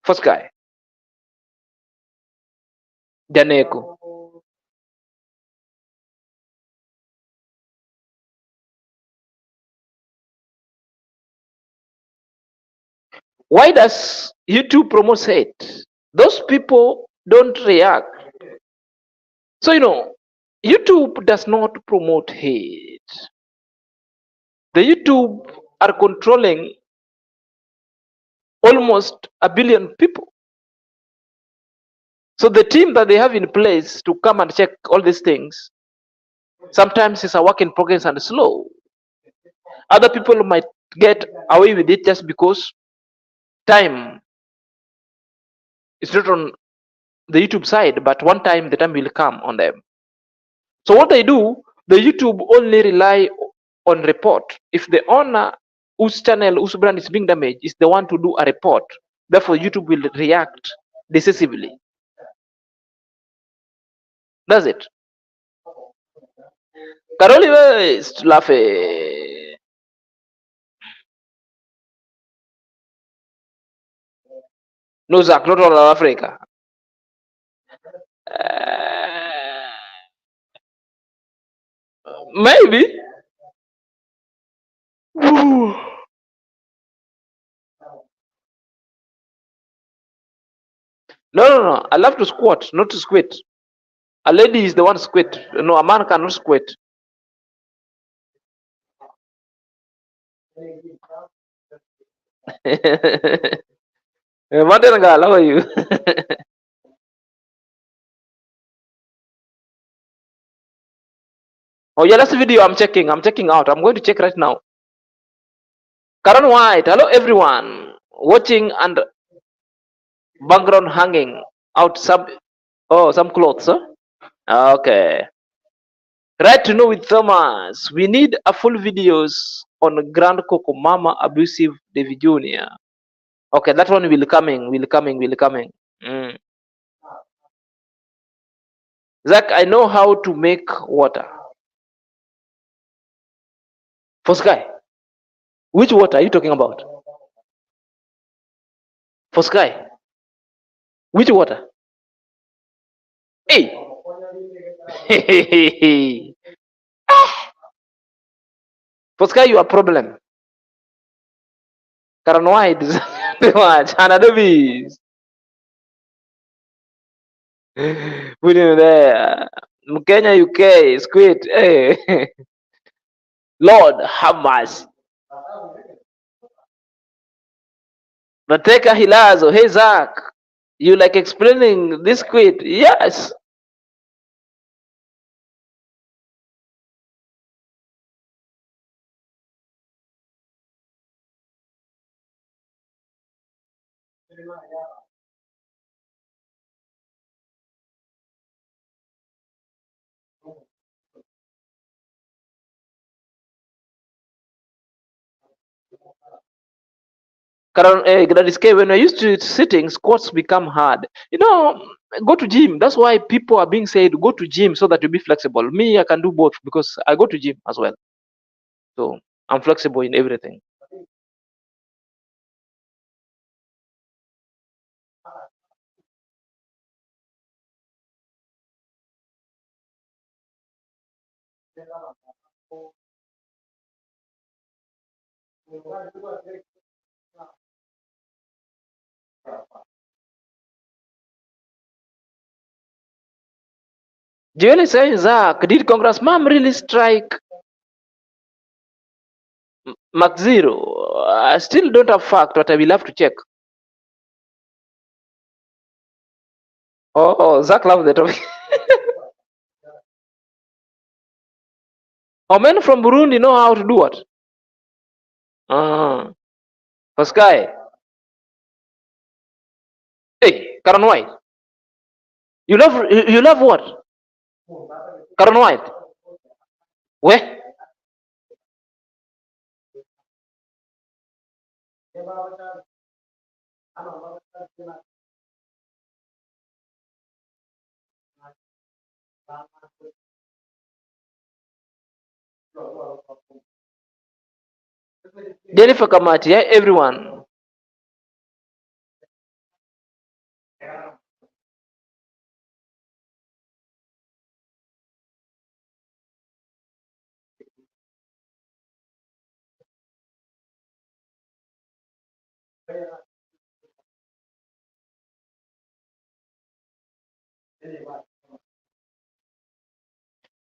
S1: First guy, Janeko. Why does YouTube promote hate? Those people don't react. So YouTube does not promote hate. The YouTube are controlling almost 1 billion people. So the team that they have in place to come and check all these things, sometimes it's a work in progress and slow. Other people might get away with it just because time is not on the YouTube side, but one time the time will come on them. So what they do, the YouTube only rely on report. If the owner whose channel, whose brand is being damaged is the one to do a report, therefore YouTube will react decisively. That's it. Karoli is laughing. No, Zach, not all of Africa. Maybe. No. I love to squat, not to squat. A lady is the one to squat. No, a man cannot squat. Modern girl, how are you? Oh yeah, that's the video I'm checking. I'm checking out. I'm going to check right now. Karan White, hello everyone watching, and background hanging out some clothes, huh? Okay. Right to know with Thomas. We need a full videos on Grand Coco Mama abusive David Jr. Okay, that one will coming. Zach, I know how to make water. For Sky, which water are you talking about? For Sky, which water? Hey! For Sky, you are problem. Karan White is watch. Anadobis. Put him there. Kenya, UK, squid. Hey. Lord, Hamas. Nateka Hilazo. Hey, Zach. You like explaining this squid? Yes. That is when I used to sitting, squats become hard. Go to gym. That's why people are being said go to gym so that you be flexible. Me, I can do both because I go to gym as well. So I'm flexible in everything. Joel is saying, Zach, did Congress mom really strike Mark Zero? I still don't have fact, but I will have to check. Oh, Zach loves the topic. Oh, men from Burundi know how to do what? Pascal. Hey, Karen White. You love what? Karen White. Where? Jennifer Kamati, everyone.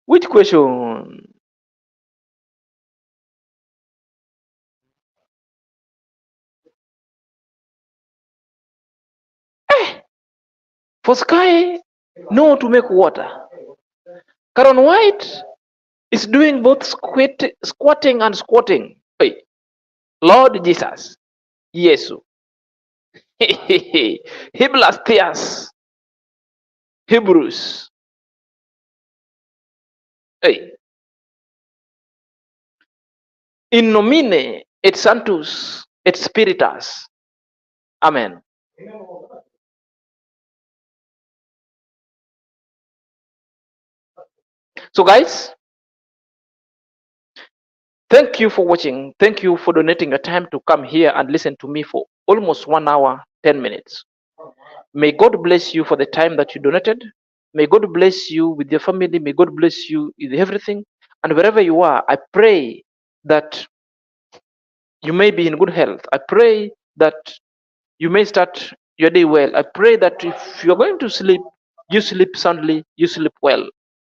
S1: Which question? For Sky, no to make water. Karen White is doing both squatting and squatting. Hey, Lord Jesus. Yesu. Heblastias. Hebrews. Hey. In nomine et sanctus et spiritus. Amen. So guys, thank you for watching. Thank you for donating your time to come here and listen to me for almost 1 hour, 10 minutes. May God bless you for the time that you donated. May God bless you with your family. May God bless you with everything. And wherever you are, I pray that you may be in good health. I pray that you may start your day well. I pray that if you're going to sleep, you sleep soundly, you sleep well.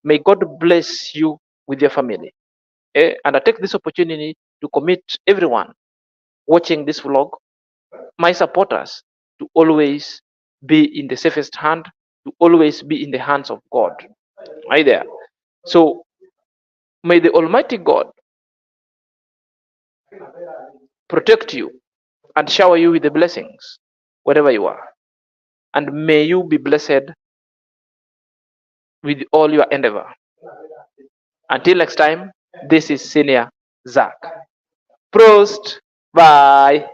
S1: May God bless you with your family. And I take this opportunity to commit everyone watching this vlog, my supporters, to always be in the safest hand, to always be in the hands of God. Right there. So may the Almighty God protect you and shower you with the blessings wherever you are. And may you be blessed with all your endeavor. Until next time, this is Senior Zach. Prost. Bye.